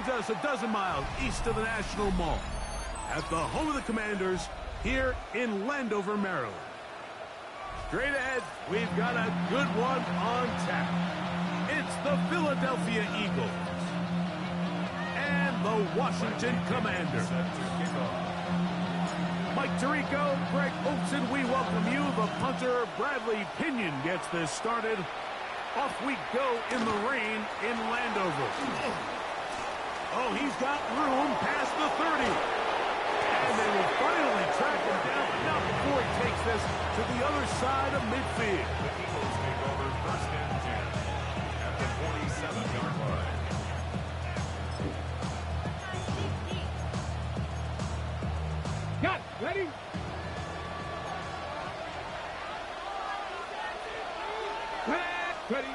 finds us a dozen miles east of the National Mall, at the home of the Commanders, here in Landover, Maryland. Straight ahead, we've got a good one on tap. It's the Philadelphia Eagles and the Washington Commanders. Mike Tirico, Greg Olson, we welcome you. The punter, Bradley Pinion, gets this started. Off we go in the rain in Landover. Oh, he's got room past the 30. And they will finally track him down, but not before he takes this to the other side of midfield. The Eagles take over first and 10 at the 47-yard line. Got it. Ready? Ready.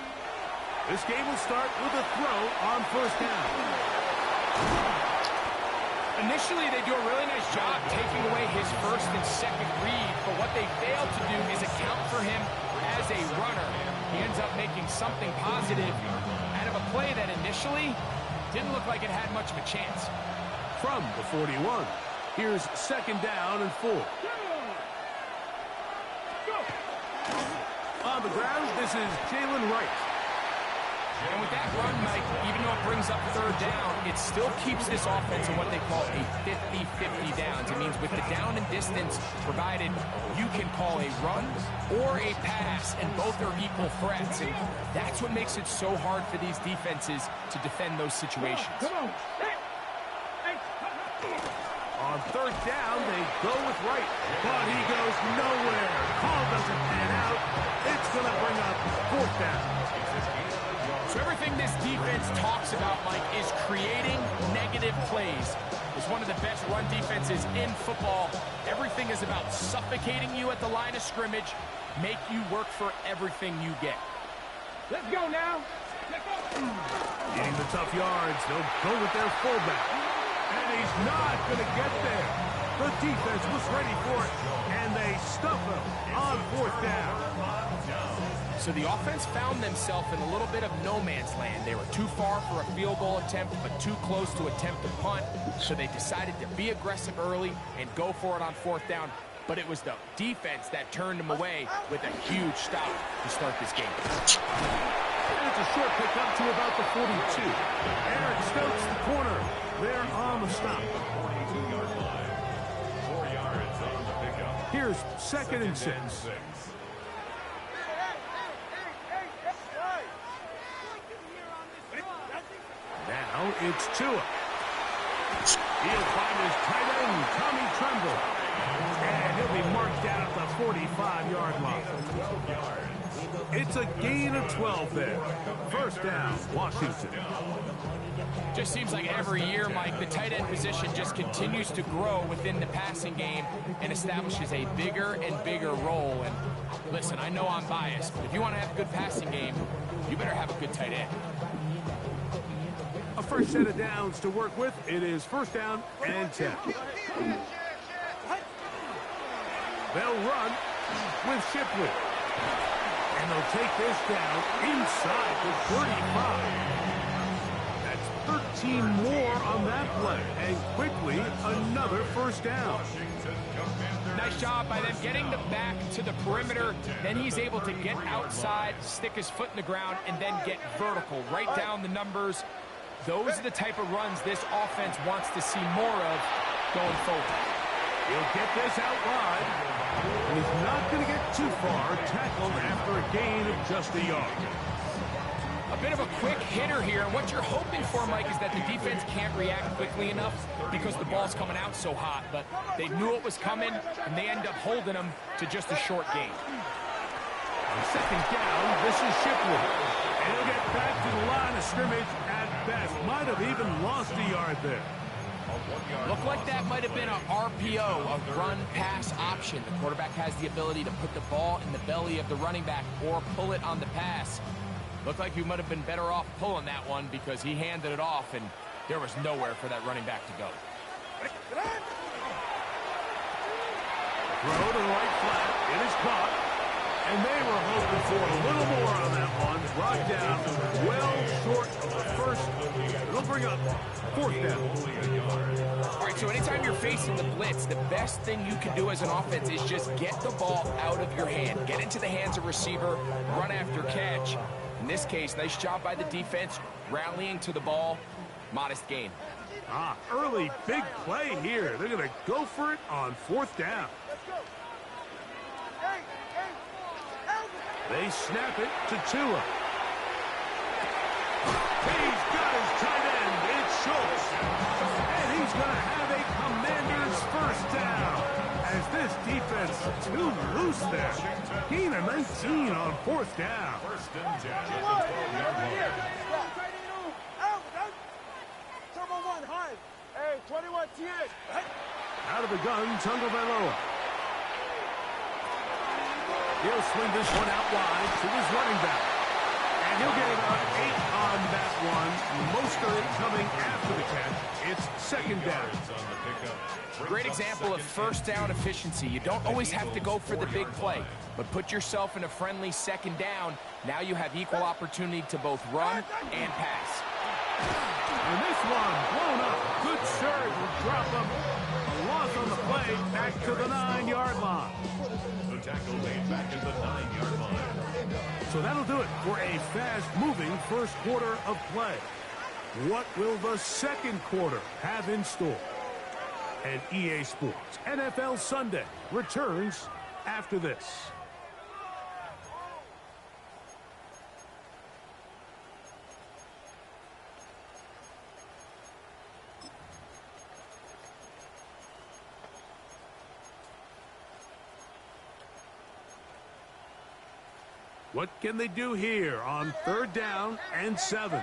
This game will start with a throw on first down. Initially, they do a really nice job taking away his first and second read, but what they fail to do is account for him as a runner. He ends up making something positive out of a play that initially didn't look like it had much of a chance. From the 41, here's second down and 4. On the ground, this is Jalen Wright. And with that run, Mike, even though it brings up third down, it still keeps this offense in what they call a 50-50 downs. It means with the down and distance provided, you can call a run or a pass, and both are equal threats. And that's what makes it so hard for these defenses to defend those situations. Come on. On third down, they go with Wright, but he goes nowhere. Call doesn't pan out. It's going to bring up fourth down. So everything this defense talks about, Mike, is creating negative plays. It's one of the best run defenses in football. Everything is about suffocating you at the line of scrimmage, make you work for everything you get. Let's go now. Getting the tough yards, they'll go with their fullback. And he's not going to get there. The defense was ready for it, and they stuff him on fourth down. So the offense found themselves in a little bit of no man's land. They were too far for a field goal attempt, but too close to attempt a punt. So they decided to be aggressive early and go for it on fourth down. But it was the defense that turned them away with a huge stop to start this game. And it's a short pickup to about the 42. Eric Stokes, the corner, there on the stop. 42-yard line. 4 yards on the pickup. Here's second and 6. Now it's Tua. He'll find his tight end, Tommy Tremble. And he'll be marked down at the 45-yard line. It's a gain of 12 there. First down, Washington. Just seems like every year, Mike, the tight end position just continues to grow within the passing game and establishes a bigger and bigger role. And listen, I know I'm biased, but if you want to have a good passing game, you better have a good tight end. A first set of downs to work with. It is first down and 10. They'll run with Shipley. And they'll take this down inside the 35. That's 13 more on that play. And quickly, another first down. Nice job by them getting the back to the perimeter. Then he's able to get outside, stick his foot in the ground, and then get vertical. Right down the numbers. Those are the type of runs this offense wants to see more of going forward. He'll get this out wide. He's not going to get too far. Tackled after a gain of just a yard. A bit of a quick hitter here. And what you're hoping for, Mike, is that the defense can't react quickly enough because the ball's coming out so hot. But they knew it was coming, and they end up holding them to just a short gain. On second down, this is Shipley. And he'll get back to the line of scrimmage at best. Might have even lost a yard there. Looked like that might have been an RPO, a run-pass option. The quarterback has the ability to put the ball in the belly of the running back or pull it on the pass. Looked like he might have been better off pulling that one because he handed it off, and there was nowhere for that running back to go. Throw to the right flat. It is caught. And they were hoping for a little more on that one. Brought down well short of the first. It'll bring up fourth down. All right, so anytime you're facing the blitz, the best thing you can do as an offense is just get the ball out of your hand. Get into the hands of receiver, run after catch. In this case, nice job by the defense, rallying to the ball. Modest gain. Early big play here. They're going to go for it on fourth down. They snap it to Tua. He's got his tight end. It's Schultz. And he's going to have a Commander's first down. As this defense too loose there. Gain of 19 on fourth down. First and 10 at the 12-yard line. Hey, 21 TX. Out of the gun, Tagovailoa. He'll swing this one out wide to his running back. And he'll get about 8 on that one. Most of it coming after the catch. It's second down. Great example of first down efficiency. You don't always have to go for the big play, but put yourself in a friendly second down. Now you have equal opportunity to both run and pass. And this one blown up. Good surge will drop him. A loss on the play back to the 9-yard line. The tackle made back at the 9-yard line. So that'll do it for a fast-moving first quarter of play. What will the second quarter have in store? And EA Sports NFL Sunday returns after this. What can they do here on third down and 7?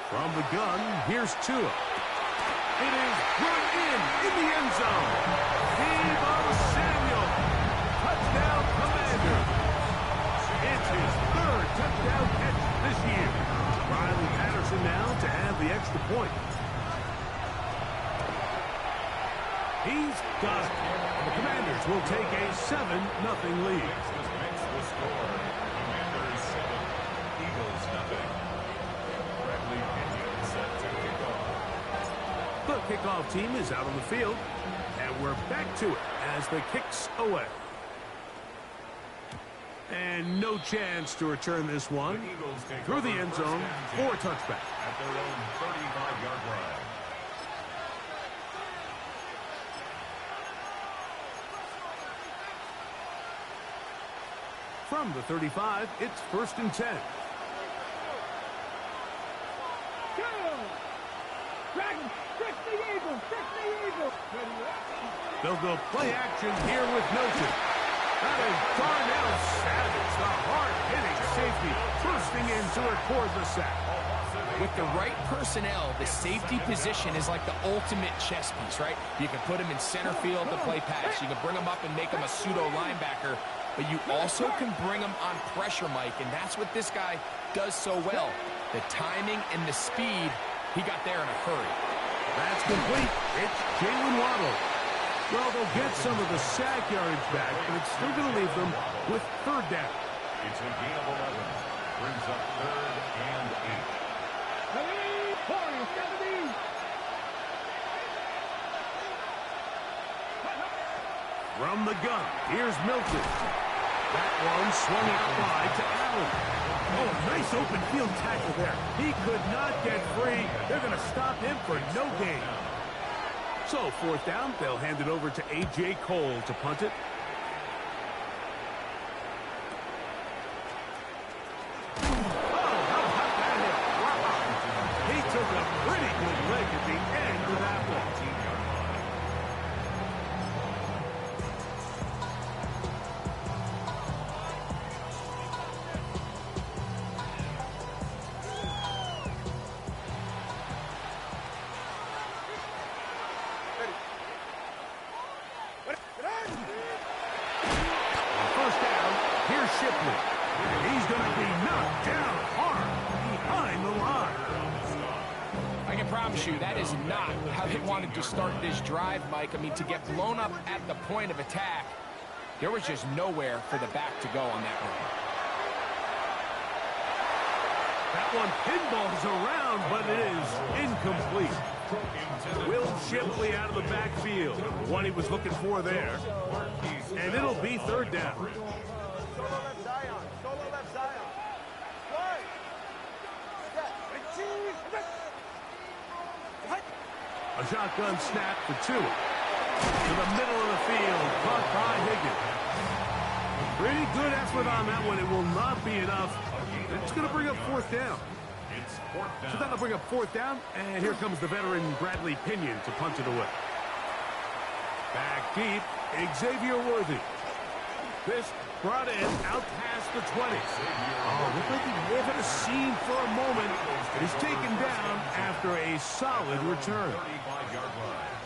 From the gun, here's Tua. It is run in the end zone. Deebo Samuel. Touchdown, Commander. It's his third touchdown catch this year. Riley Patterson now to add the extra point. He's got it. The Commanders will take a 7-0 lead. Makes the score. Commanders 7, Eagles nothing. Bradley Pinion set to kick off. The kickoff team is out on the field, and we're back to it as the kick's away. And no chance to return this one through the end zone for touchback. At their own 35-yard line. From the 35, it's first and 10. They'll go play action here with Milton. That is Darnell Savage, the hard-hitting safety, bursting in to record the sack. With the right personnel, the safety position is like the ultimate chess piece, right? You can put him in center field to play pass. You can bring him up and make him a pseudo linebacker. But you also can bring him on pressure, Mike, and that's what this guy does so well. The timing and the speed, he got there in a hurry. That's complete. It's Jalen Waddle. Well, they'll get some of the sack yardage back, but it's still going to leave them with third down. It's a gain of 11. Brings up third and 8. From the gun, here's Milton. That one swung out wide to Allen. Oh, nice open field tackle there. He could not get free. They're going to stop him for no gain. So, fourth down, they'll hand it over to A.J. Cole to punt it. Oh, how about that hit? Wow. He took a pretty good leg at the end of that one. I can promise you that is not how they wanted to start this drive, Mike. I mean, to get blown up at the point of attack, there was just nowhere for the back to go on that one. That one pinballs around, but it is incomplete. Will Shipley out of the backfield. What he was looking for there. And it'll be third down. Solo left Zion. Solo left Zion. Right. A shotgun snap for two. To the middle of the field. Caught by Higgins. Pretty good effort on that one. It will not be enough. It's going to bring up fourth down. So that'll bring up fourth down. And here comes the veteran Bradley Pinion to punch it away. Back deep. Xavier Worthy. This brought in out past the 20. Oh, looked like he may have had a seam for a moment. He's taken down after a solid return. 35-yard line.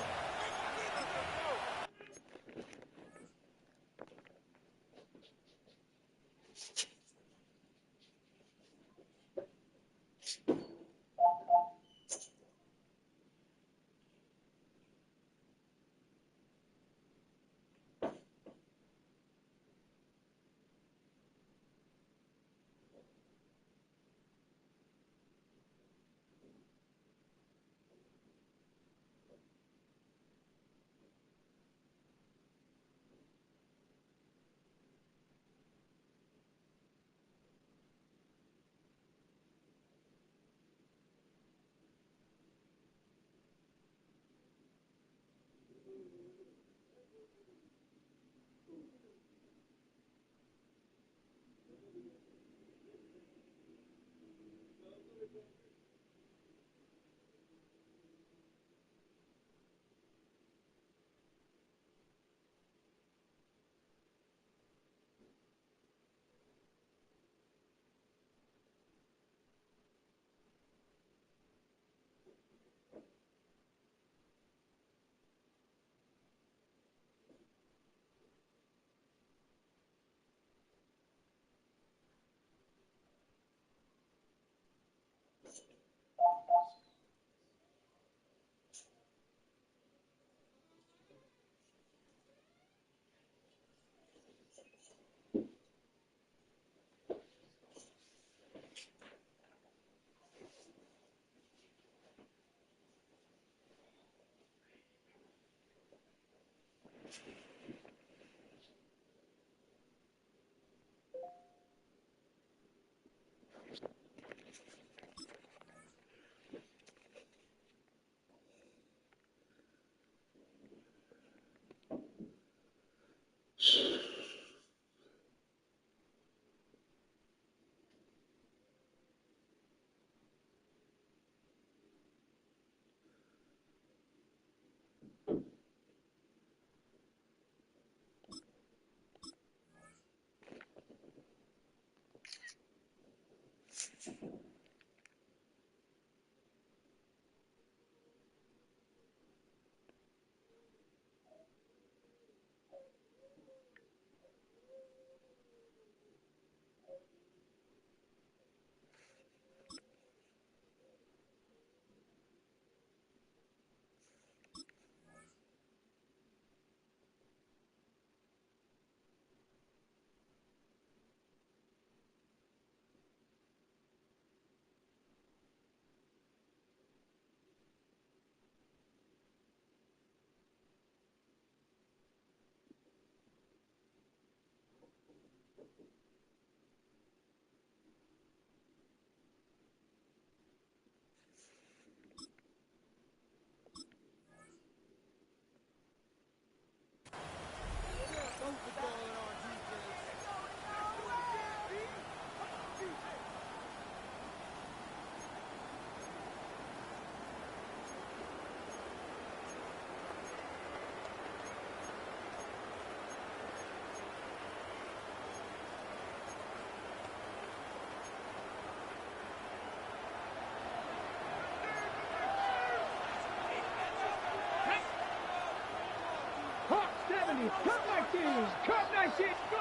Cut like this. Cut like this. Go.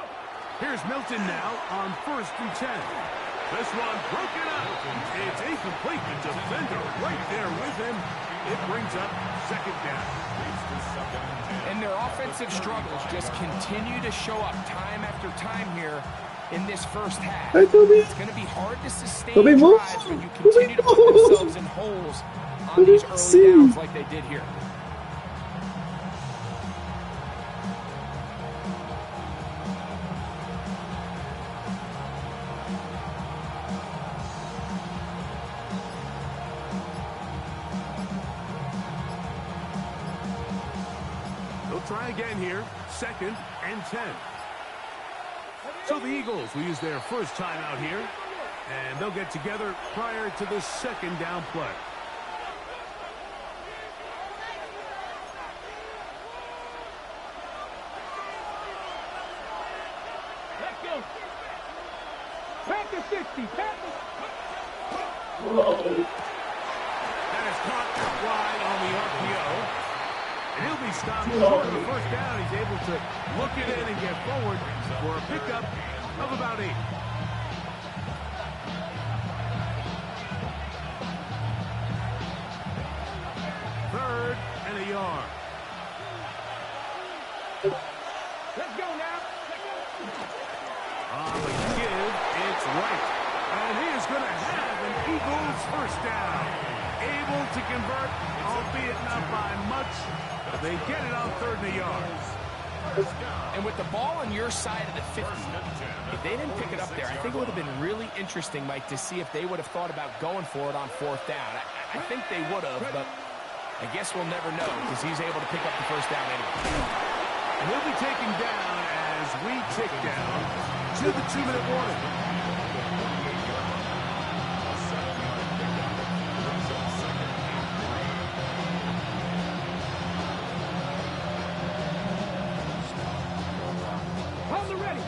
Here's Milton now on 1st and 10. This one broken up. It's incomplete. The defender right there with him. It brings up second down. And their offensive struggles just continue to show up time after time here in this first half. It's going to be hard to sustain drives when you continue to put themselves in holes on these early downs like they did here. Try again here, 2nd and 10. So the Eagles will use their first time out here, and they'll get together prior to the second down play. Let's go. Pack the 60. Pack the... That is caught wide on the RPO. And he'll be stopped short of the first down. He's able to look it in and get forward for a pickup of about 8. Third and a yard. Let's go now. On the give, it's right. And he is going to have an Eagles first down. Able to convert, albeit not by much. They get it on 3rd and a yard. And with the ball on your side of the 50, if they didn't pick it up there, I think it would have been really interesting, Mike, to see if they would have thought about going for it on 4th down. I think they would have, but I guess we'll never know because he's able to pick up the first down anyway. And he'll be taken down as we tick down to the 2-minute warning.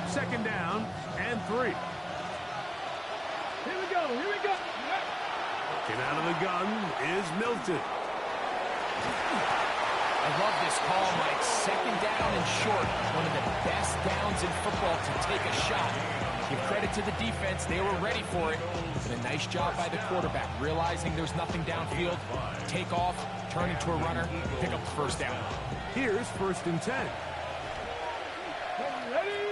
Second down and 3. Here we go. Here we go. Get out of the gun is Milton. I love this call, Mike. 2nd down and short. One of the best downs in football to take a shot. Give credit to the defense. They were ready for it. And a nice job by the quarterback. Realizing there's nothing downfield. Take off, turn into a runner, pick up the first down. Here's 1st and 10. Ready?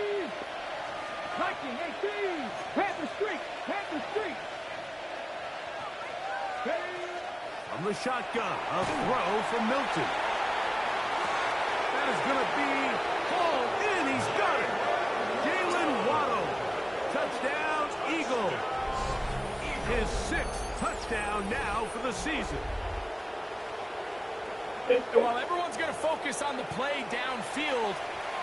Hiking, 18. Panther Street. Panther Street. From the shotgun, a throw from Milton. That is going to be hauled in. He's got it. Jalen Waddle. Touchdown, Eagles. His 6th touchdown now for the season. While everyone's going to focus on the play downfield,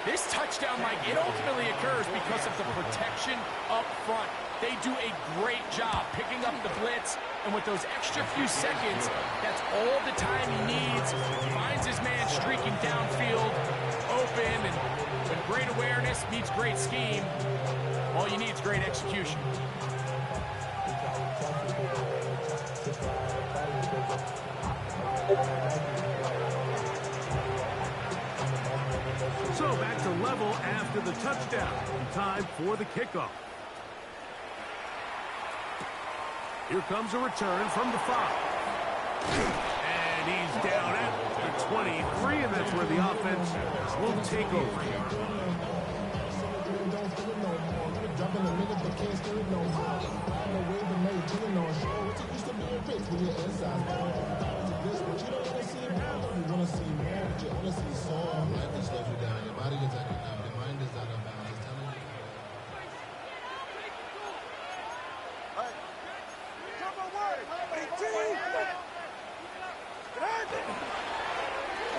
this touchdown, Mike, it ultimately occurs because of the protection up front. They do a great job picking up the blitz, and with those extra few seconds, that's all the time he needs. Finds his man streaking downfield, open, and when great awareness meets great scheme, all you need is great execution. So back to level after the touchdown. Time for the kickoff. Here comes a return from the 5. And he's down at the 23, and that's where the offense will take over.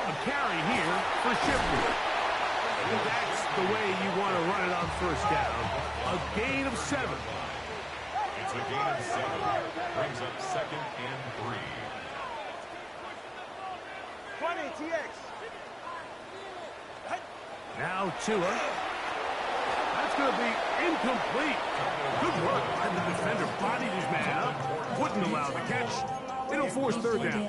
A carry here for Shipley. That's the way you want to run it on 1st down. A gain of 7. It's a gain of 7. Brings up 2nd and 3. 20, TX. Now Tua. That's going to be incomplete. Good work. And the defender bodied his man up. Wouldn't allow the catch. It'll force 3rd down.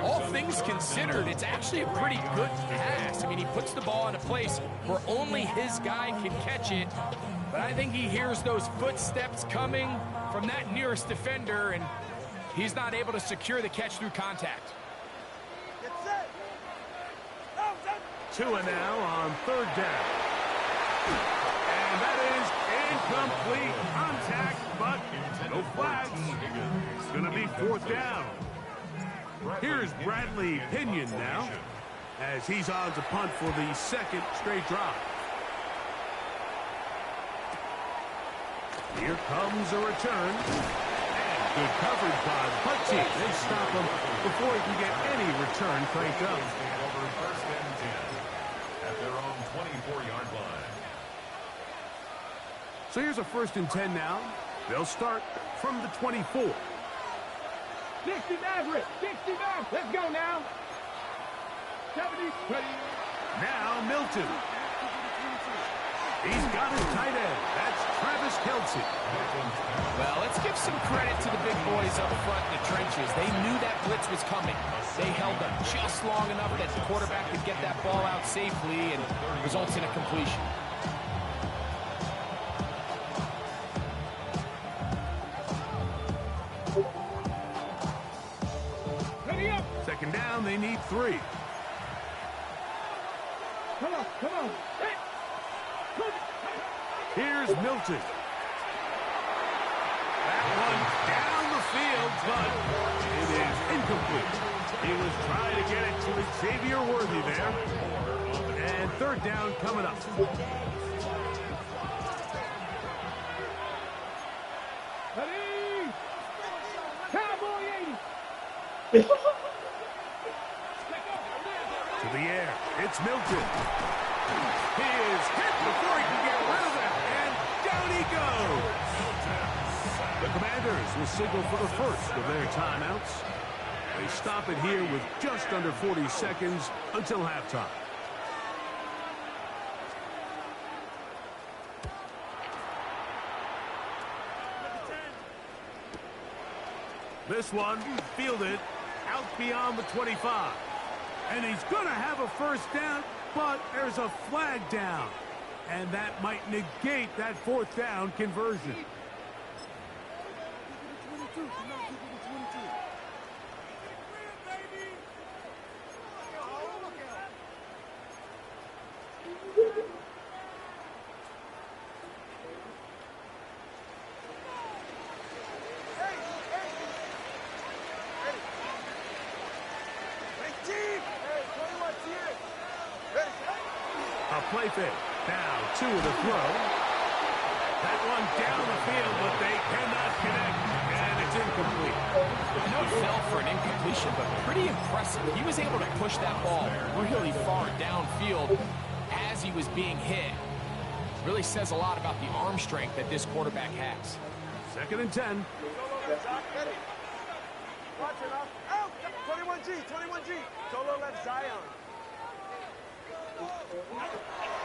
All things considered, it's actually a pretty good pass. I mean, he puts the ball in a place where only his guy can catch it. But I think he hears those footsteps coming from that nearest defender, and he's not able to secure the catch through contact. Get set. Go, set. 2 and now on 3rd down. And that is incomplete contact, but no flags. It's going to be 4th down. Here's Bradley Pinion now, as he's on to punt for the 2nd straight drive. Here comes a return. And good coverage by the punt team. They stop him before he can get any return cranked up. Over 1st and 10 at their own 24-yard line. So here's a 1st and 10 now. They'll start from the 24. 60 Maverick. 60 Maverick. Let's go now. 70. Now Milton. He's got his tight end. That's Travis Kelce. Well, let's give some credit to the big boys up front in the trenches. They knew that blitz was coming. They held up just long enough that the quarterback could get that ball out safely and results in a completion. Ready up. 2nd down, they need 3. Come on, come on. Hey. Here's Milton. That one down the field, but it is incomplete. He was trying to get it to Xavier Worthy there. And 3rd down coming up. Ready. Cowboy 80. To the air. It's Milton. He is hit before he can get rid of it. And down he goes. The Commanders will signal for the 1st of their timeouts. They stop it here with just under 40 seconds until halftime. This one fielded out beyond the 25. And he's going to have a 1st down, but there's a flag down. And that might negate that 4th down conversion. A play fake. Now 2 of the throw. That one down the field, but they cannot connect, and it's incomplete. I know it fell for an incompletion, but pretty impressive. He was able to push that ball really far downfield as he was being hit. Really says a lot about the arm strength that this quarterback has. 2nd and 10. Watch it off. Out. 21G. 21G. Solo left Zion.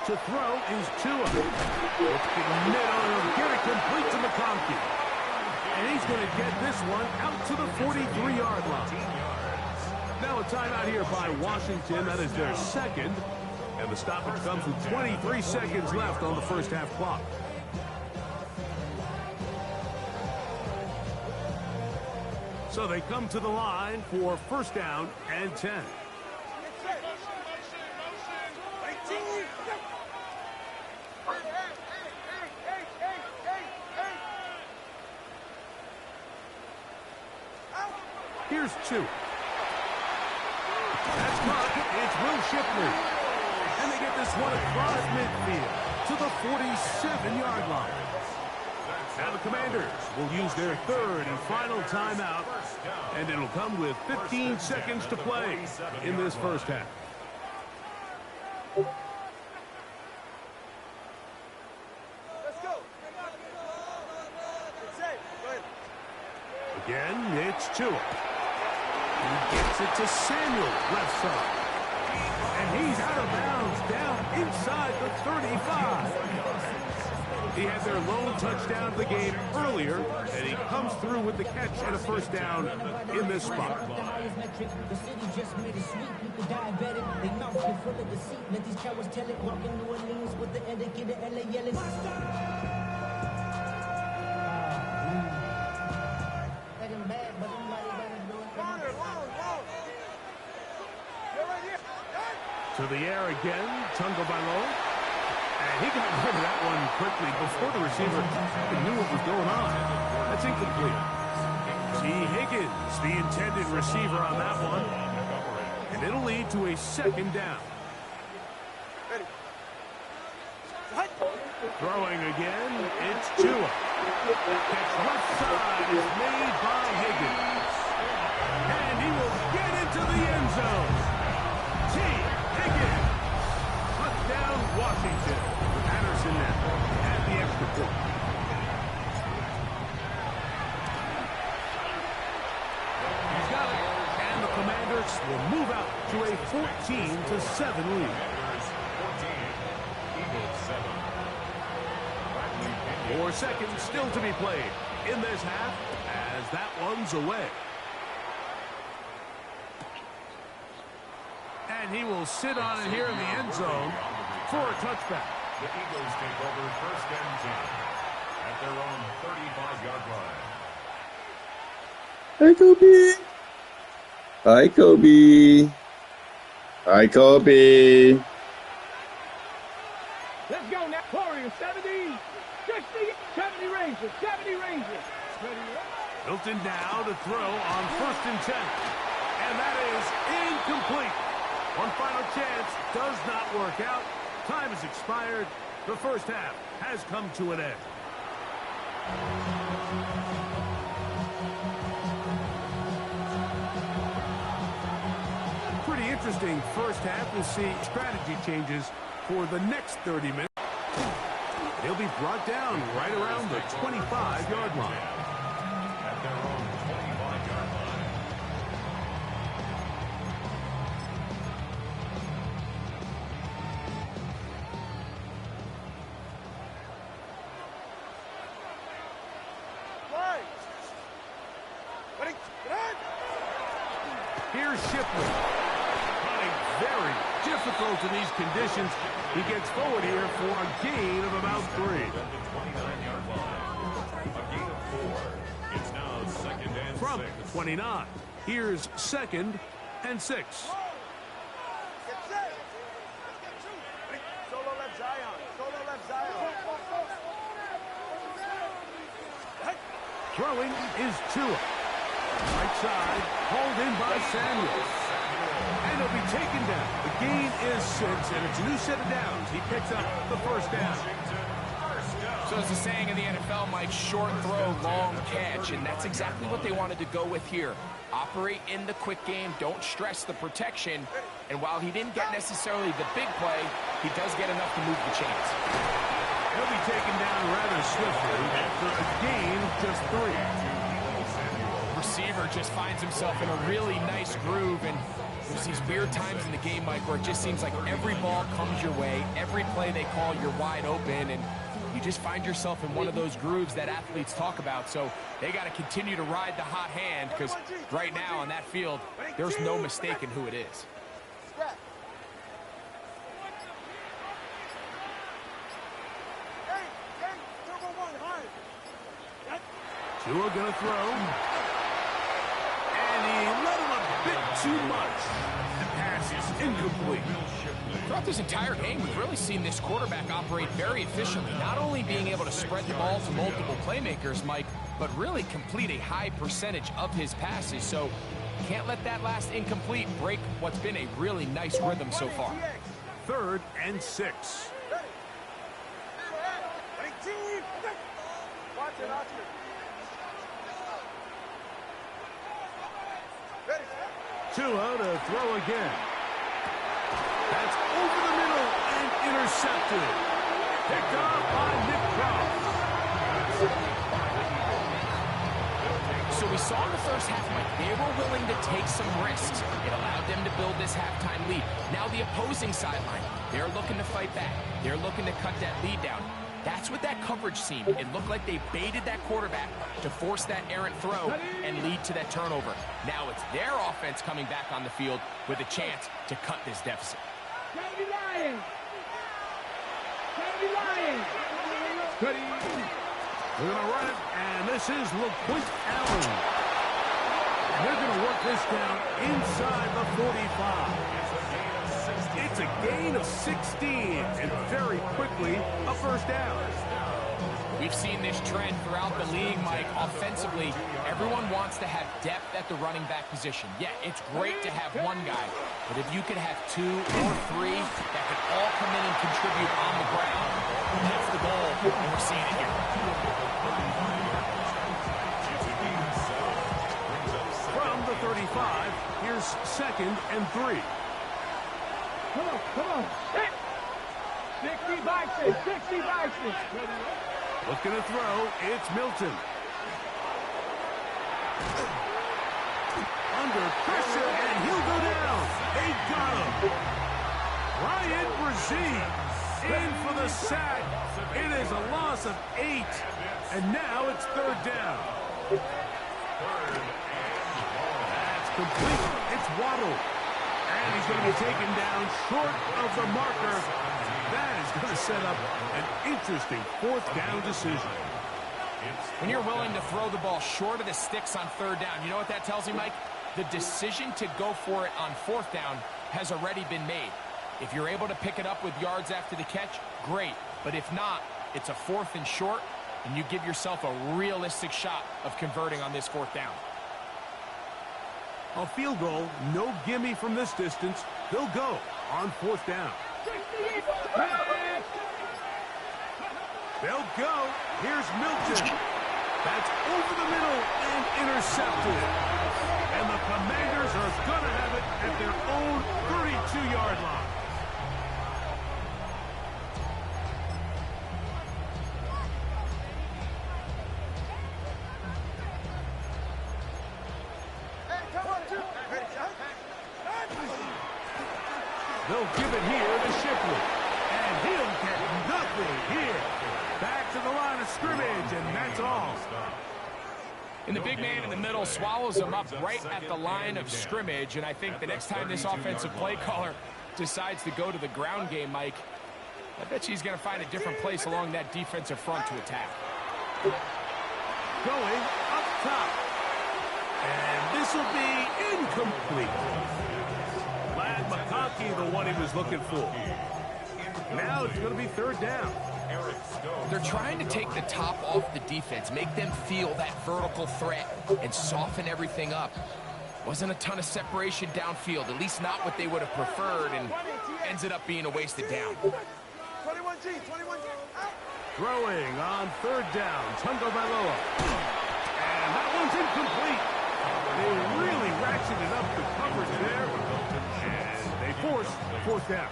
To throw is Tua. It's the middle. He'll get it complete to McConkey. And he's going to get this one out to the 43-yard line. Now a timeout here by Washington. That is their 2nd. And the stoppage comes with 23 seconds left on the 1st half clock. So they come to the line for 1st down and 10. Here's 2. That's caught. It's Will Shipley. And they get this one across midfield to the 47-yard line. Now the Commanders will use their 3rd and final timeout, and it'll come with 15 seconds to play in this 1st half. Let's go. It's safe. Go ahead. Again, it's Tua. He gets it to Samuel, left side. And he's out of bounds, down inside the 35. He had their lone touchdown of the game earlier, and he comes through with the catch and a 1st down in this spot. The city just made it sweet. People diabetic. They mouths get full of deceit. Let these cowards tell it. Walking New Orleans with the end of get LA yelling. To the air again, Tungobalo. And he got rid of that one quickly before the receiver even knew what was going on. That's incomplete. T. Higgins, the intended receiver on that one. And it'll lead to a second down. Throwing again, it's Tua. Catch left side is made by Higgins. And he will get into the end zone. T. Higgins. Touchdown, Washington. Patterson now at the extra point. He's got it. And the Commanders will move out to a 14-7 lead. 4 seconds still to be played in this half as that one's away. And he will sit on it here in the end zone for a touchback. The Eagles take over 1st and 10 at their own 35-yard line. Hi, Kobe. Hi, Kobe. Hi, Kobe. Let's go now. Warriors, 70, 60, 70 Rangers, 70 Rangers. Hilton now to throw on 1st and 10. And that is incomplete. One final chance does not work out. Time has expired. The first half has come to an end. Pretty interesting first half. We'll see strategy changes for the next 30 minutes. He'll be brought down right around the 25-yard line. At their own 25-yard line. Here's Shipley. Running very difficult in these conditions. He gets forward here for a gain of about 3. At the 29-yard line. A gain of 4. It's now 2nd and 6. From the 29. Here's 2nd and 6. Solo left Zion. Solo left Zion. Throwing is Tua. Right side, hauled in by Samuel. And he'll be taken down. The gain is 6, and it's a new set of downs. He picks up the first down. So as the saying in the NFL, Mike, short throw, long catch, and that's exactly what they wanted to go with here. Operate in the quick game, don't stress the protection, and while he didn't get necessarily the big play, he does get enough to move the chains. He'll be taken down rather swiftly after a gain of just 3. Receiver just finds himself in a really nice groove, and there's these weird times in the game, Mike, where it just seems like every ball comes your way, every play they call, you're wide open, and you just find yourself in one of those grooves that athletes talk about. So they got to continue to ride the hot hand, because right now on that field, there's no mistaking who it is. Tua gonna throw. And he let him a bit too much. The pass is incomplete. Throughout this entire game, we've really seen this quarterback operate very efficiently, not only being able to spread the ball to multiple playmakers, Mike, but really complete a high percentage of his passes. So can't let that last incomplete break what's been a really nice rhythm so far. 3rd and 6. Tua to throw again. That's over the middle and intercepted. Picked off by Nick Cross. So we saw in the first half, Mike, they were willing to take some risks. It allowed them to build this halftime lead. Now the opposing sideline, they're looking to fight back. They're looking to cut that lead down. That's what that coverage seemed. It looked like they baited that quarterback to force that errant throw and lead to that turnover. Now it's their offense coming back on the field with a chance to cut this deficit. They're going to run it, and this is LaQuint Allen. And they're going to work this down inside the 45. It's It's a gain of 16, and very quickly, a first down. We've seen this trend throughout the league, Mike. Offensively, everyone wants to have depth at the running back position. Yeah, it's great to have one guy, but if you could have 2 or 3 that could all come in and contribute on the ground, that's the goal, and we're seeing it here. From the 35, here's 2nd and 3. Come on. 60 by 6, 60 by 6. Looking to throw, it's Milton. Under pressure, and he'll go down. They got him. Ryan Brzee in for the sack. It is a loss of 8, and now it's 3rd down. That's complete. It's Waddle. And he's going to be taken down short of the marker. That is going to set up an interesting 4th down decision. When you're willing to throw the ball short of the sticks on 3rd down, you know what that tells me, Mike? The decision to go for it on 4th down has already been made. If you're able to pick it up with yards after the catch, great. But if not, it's a 4th and short, and you give yourself a realistic shot of converting on this 4th down. A field goal, no gimme from this distance. They'll go on 4th down. They'll go. Here's Milton. That's over the middle and intercepted. And the Commanders are going to have it at their own 32-yard line. They'll give it here to Shipley. And he'll get nothing here. Back to the line of scrimmage, and that's all. And the big man in the middle swallows him up right at the line of scrimmage. And I think the next time this offensive play caller decides to go to the ground game, Mike, I bet he's going to find a different place along that defensive front to attack. Going up top. And this will be incomplete. McConkey, the one he was looking for. Now it's going to be 3rd down. They're trying to take the top off the defense, make them feel that vertical threat, and soften everything up. Wasn't a ton of separation downfield, at least not what they would have preferred, and ends it up being a wasted down. 21G. Throwing on 3rd down, Tungo Bailoa. And that one's incomplete. They really ratcheted up the coverage there. And they force 4th down.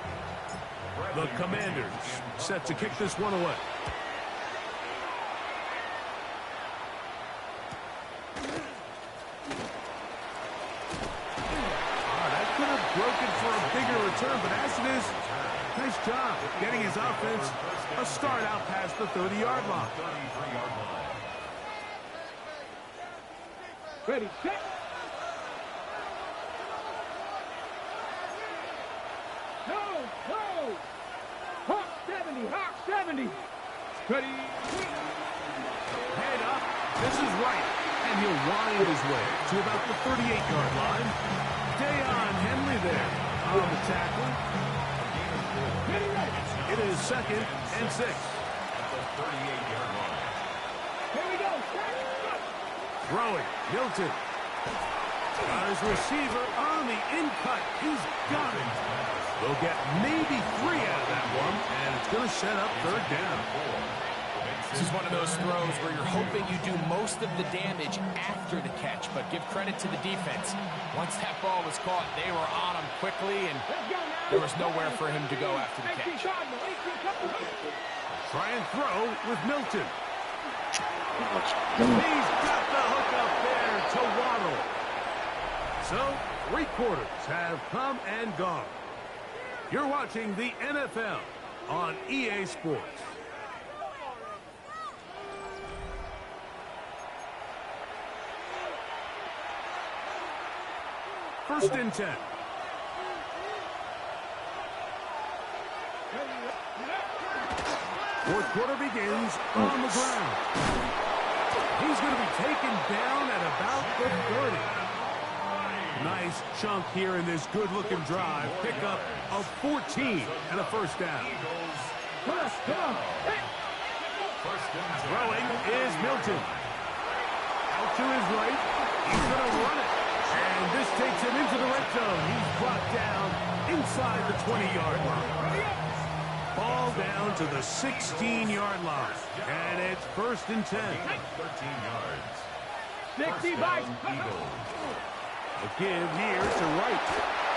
The Commanders set to kick this one away. That could have broken for a bigger return, but as it is, nice job getting his offense a start out past the 30-yard line. Ready, set. No. Hawk 70. Ready. Head up. This is right. And he'll wind his way to about the 38-yard line. Dayon Henley there on the tackle. It is 2nd and 6. Here we go. Throwing. Milton. Got his receiver on the in-cut. He's got him. They'll get maybe 3 out of that one, and it's going to set up 3rd down. This is one of those throws where you're hoping you do most of the damage after the catch, but give credit to the defense. Once that ball was caught, they were on him quickly, and there was nowhere for him to go after the catch. Try and throw with Milton. He's got the hook up there to Waddle. So, 3 quarters have come and gone. You're watching the NFL on EA Sports. First and 10. Fourth quarter begins on the ground. He's going to be taken down at about the 30. Nice chunk here in this good-looking drive. Pick up of 14 and a first down. Come on. Hey. Throwing is Milton. Out to his right. He's going to run it. And this takes him into the red zone. He's brought down inside the 20-yard line. Ball down to the 16-yard line. And it's 1st and 10. 13 yards. 60 by A give here to Wright.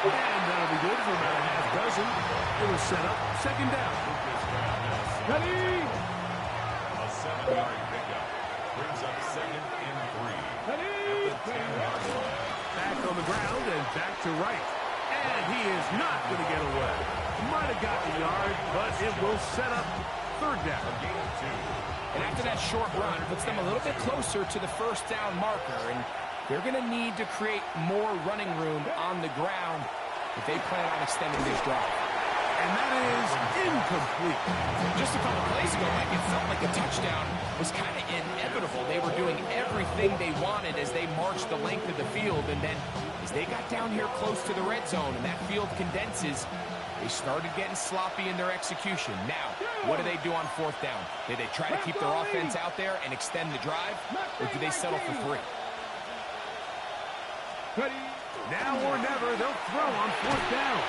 And that'll be good for about a half dozen. It'll set up 2nd down. Ready. A 7-yard pickup. Brings up 2nd and 3. Ready. At the 10-yard line. Back on the ground and back to Wright. And he is not going to get away. Might have gotten a yard, but it will set up 3rd down. A gain of 2. And after that short run, puts them a little bit closer to the first down marker. And they're going to need to create more running room on the ground if they plan on extending this drive. And that is incomplete. Just a couple plays ago, Mike, it felt like a touchdown was kind of inevitable. They were doing everything they wanted as they marched the length of the field. And then as they got down here close to the red zone and that field condenses, they started getting sloppy in their execution. Now, what do they do on 4th down? Do they try to keep their offense out there and extend the drive, or do they settle for 3? Now or never, they'll throw on 4th down.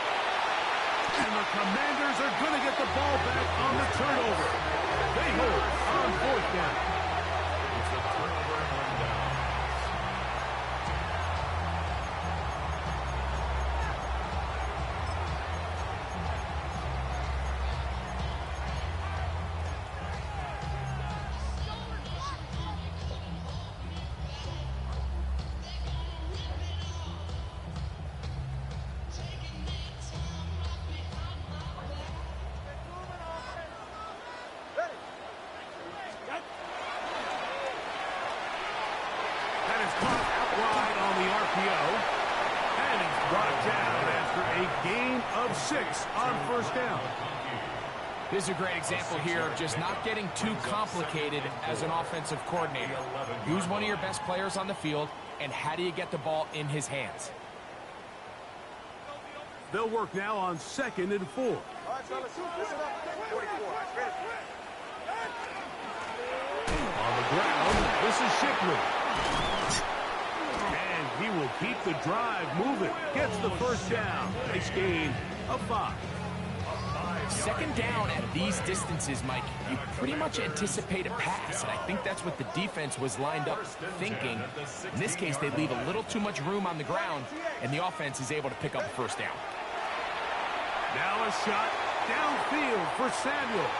And the Commanders are going to get the ball back on the turnover. They hold on 4th down. It's a turnover and down. That is caught out wide on the RPO. And it's brought down after a gain of 6 on 1st down. This is a great example here of just not getting too complicated as an offensive coordinator. Who's one of your best players on the field, and how do you get the ball in his hands? They'll work now on 2nd and 4. All right, fellas, listen up. 44. Ready? On the ground, this is Shipley. And he will keep the drive moving. Gets the 1st down. Nice gain of 5. 2nd down at these distances, Mike, you pretty much anticipate a pass, and I think that's what the defense was lined up thinking. In this case, they leave a little too much room on the ground, and the offense is able to pick up a 1st down. Now a shot downfield for Samuel.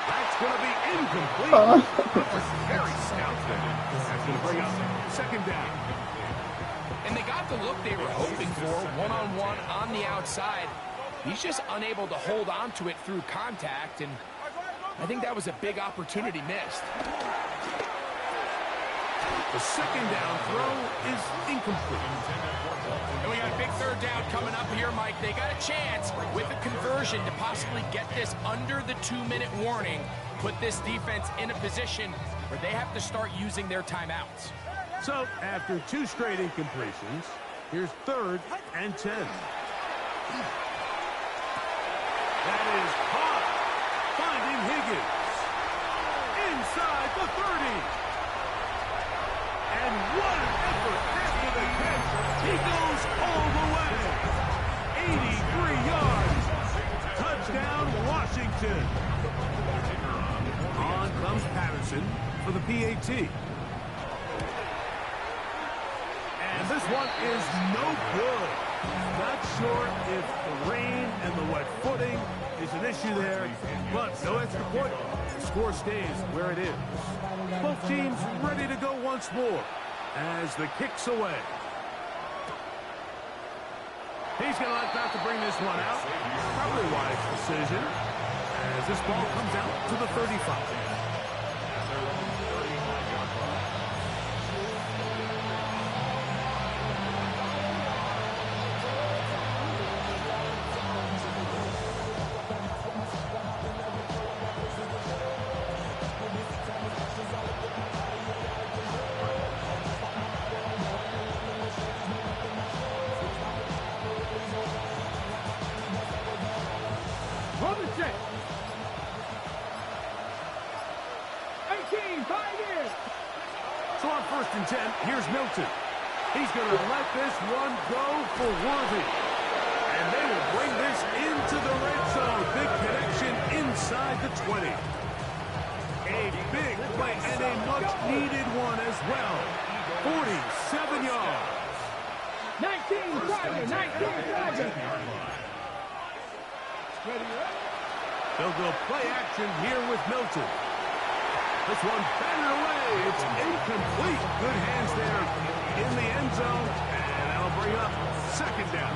That's going to be incomplete. That was very stout there. That's going to bring up 2nd down. And they got the look they were hoping for, one-on-one on the outside. He's just unable to hold on to it through contact, and I think that was a big opportunity missed. The 2nd down throw is incomplete. And we got a big 3rd down coming up here, Mike. They got a chance with a conversion to possibly get this under the 2-minute warning, put this defense in a position where they have to start using their timeouts. So, after 2 straight incompletions, here's 3rd and 10. That is caught. Finding Higgins. Inside the 30. And what an effort after the catch. He goes all the way. 83 yards. Touchdown, Washington. On comes Patterson for the PAT. And this one is no good. Not sure if the rain and the wet footing is an issue there, but no extra point. The score stays where it is. Both teams ready to go once more as the kick's away. He's going to like to bring this one out. Probably a wise decision as this ball comes out to the 35. So on 1st and 10, here's Milton. He's going to let this one go for Worthy. And they will bring this into the red zone. Big connection inside the 20. A big play and a much-needed one as well. 47 yards. 19 target, 19 target. They'll go play action here with Milton. This one batted away. It's incomplete. Good hands there in the end zone. And that'll bring up 2nd down.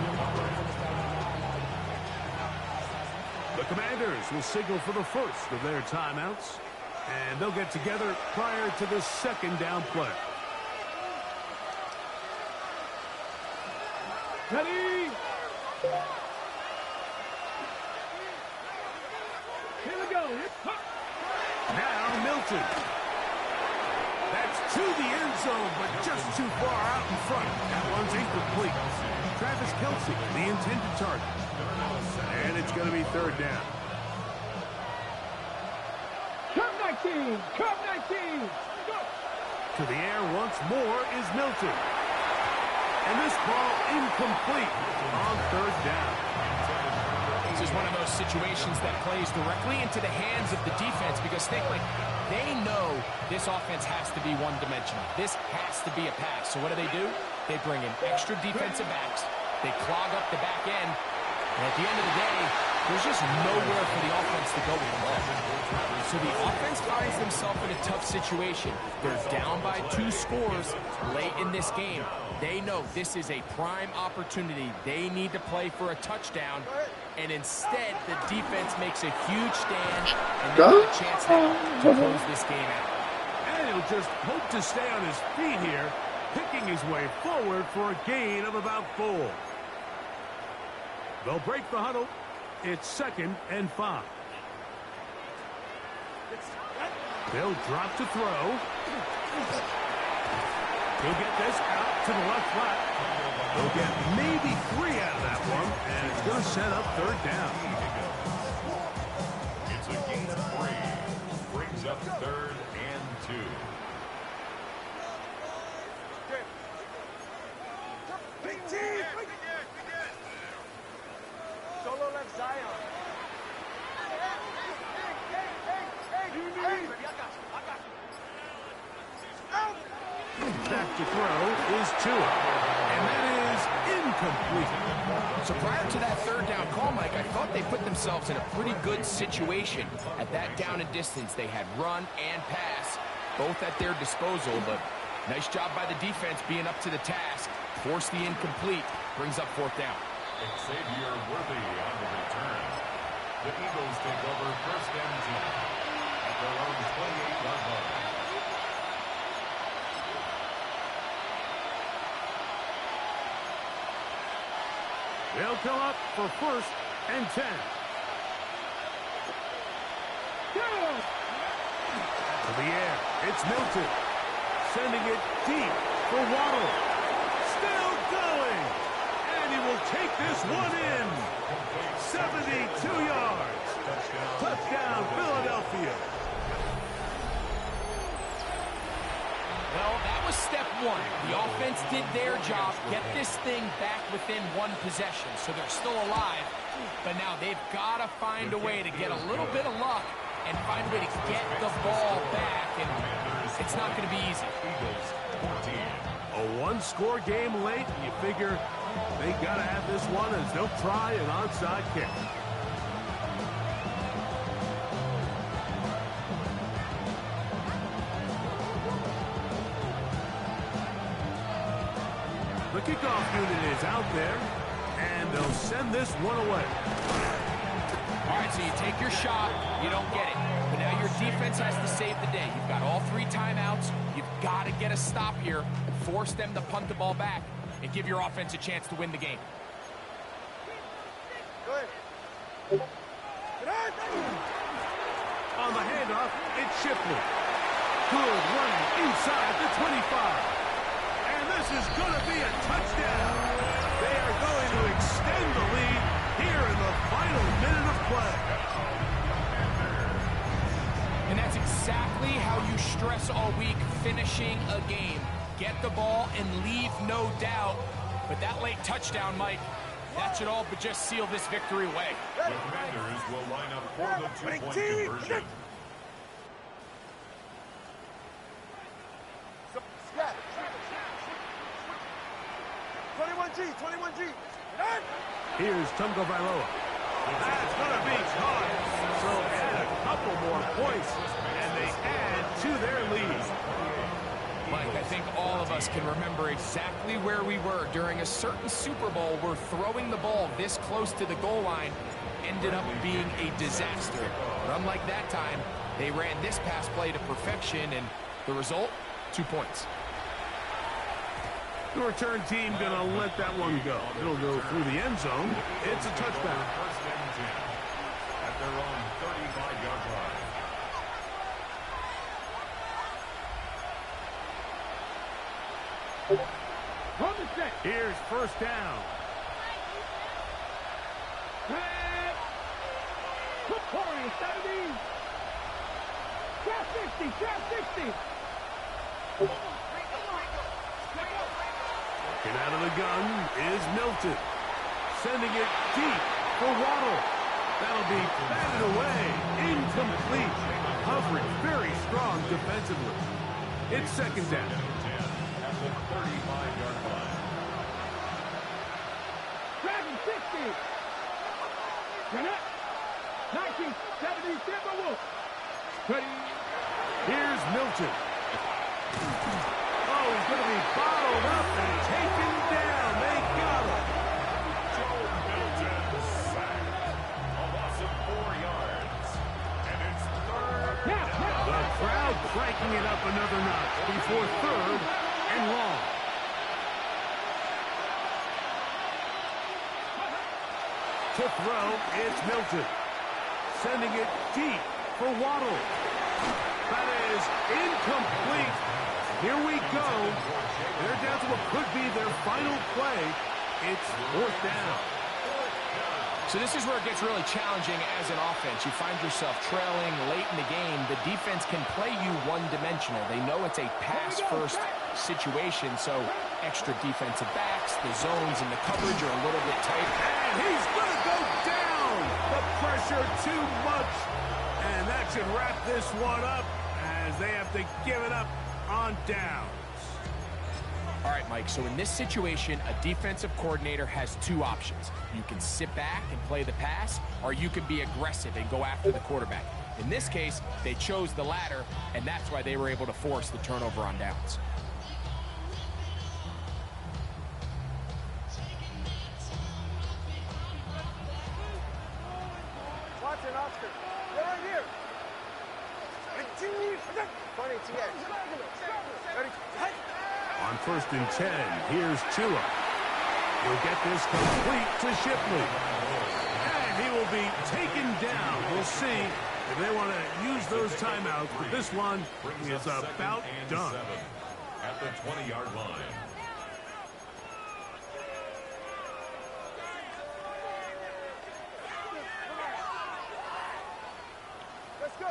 The Commanders will signal for the first of their timeouts. And they'll get together prior to the 2nd down play. Ready? Here we go. Now Milton. That's to the end zone, but just too far out in front. That one's incomplete. Travis Kelce, the intended target. And it's going to be 3rd down. Come 19. Come 19. Go. To the air once more is Milton. And this ball incomplete on 3rd down. This is one of those situations that plays directly into the hands of the defense because they know this offense has to be one-dimensional. This has to be a pass. So what do? They bring in extra defensive backs. They clog up the back end. And at the end of the day, there's just nowhere for the offense to go with the ball. So the offense finds themselves in a tough situation. They're down by 2 scores late in this game. They know this is a prime opportunity. They need to play for a touchdown. And instead, the defense makes a huge stand and they have a chance now to close this game out. And he'll just hope to stay on his feet here, picking his way forward for a gain of about 4. They'll break the huddle. It's 2nd and 5. They'll drop to throw. He'll get this out to the left flat. They'll get maybe 3 out of that one, and it's going to set up 3rd down. It's a gain of 3. Brings up 3rd and 2. Big team. Solo left Zion. Back to throw is Tua. And that is incomplete. So prior to that 3rd down call, Mike, I thought they put themselves in a pretty good situation. At that down and distance, they had run and pass, both at their disposal, but nice job by the defense being up to the task. Force the incomplete, brings up 4th down. Xavier Worthy on the return. The Eagles take over 1st and 10 at their own 28-yard line. They'll come up for 1st and 10. To the air, it's Milton. Sending it deep for Waddle. Still going. And he will take this one in. 72 yards. Touchdown, Philadelphia. Well, that was step 1. The offense did their job, get this thing back within 1 possession, so they're still alive. But now they've got to find a way to get a little bit of luck and find a way to get the ball back, and it's not going to be easy. A 1-score game late, you figure they got to have this one as they'll try an onside kick. The kickoff unit is out there, and they'll send this one away. All right, so you take your shot, you don't get it. But now your defense has to save the day. You've got all 3 timeouts. You've got to get a stop here, force them to punt the ball back, and give your offense a chance to win the game. Good. On the handoff, it's Shipley. Good running inside the 25. And this is going to be a touchdown. They are going to extend the lead here in the final minute of play. And that's exactly how you stress all week, finishing a game. Get the ball and leave no doubt. But that late touchdown, Mike, that should all but just seal this victory away. The Commanders will line up for the two-point conversion. Snap. 21G. Here's Tungo Bailoa. That's going to be caught. So add a couple more points, and they add to their lead. Mike, I think all of us can remember exactly where we were during a certain Super Bowl where throwing the ball this close to the goal line ended up being a disaster. But unlike that time, they ran this pass play to perfection, and the result, 2 points. The return team going to let that one go. It'll go through the end zone. It's a touchdown. First and 10 at their own 35-yard line. Run the set. Here's first down. Corey, 70. Trap 60. Get out of the gun is Milton. Sending it deep for Waddle. That'll be batted away. Incomplete. Coverage very strong defensively. It's second down. At the 35-yard line. Dragon 60. Connect. 1970 Timberwolves. Ready. Here's Milton. Oh, he's going to be bottled up and taken down. They got him. Joe Milton sacked. A loss of 4 yards. And it's third down. The crowd cranking it up another notch before third and long. To throw, it's Milton. Sending it deep for Waddle. That is incomplete. Here we go. They're down to what could be their final play. It's fourth down. So this is where it gets really challenging as an offense. You find yourself trailing late in the game. The defense can play you one-dimensional. They know it's a pass-first situation, so extra defensive backs, the zones and the coverage are a little bit tight. And he's going to go down. The pressure too much. And that should wrap this one up as they have to give it up on downs. All right, Mike, so in this situation, a defensive coordinator has two options. You can sit back and play the pass, or you can be aggressive and go after the quarterback. In this case, they chose the latter, and that's why they were able to force the turnover on downs. Watson, Oscar. They're right here. 20 TX. On first and 10, here's Tua. He'll get this complete to Shipley. And he will be taken down. We'll see if they want to use those timeouts, but this one is about done. At the 20-yard line. Let's go.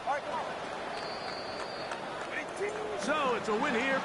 All right, come on. So it's a win here.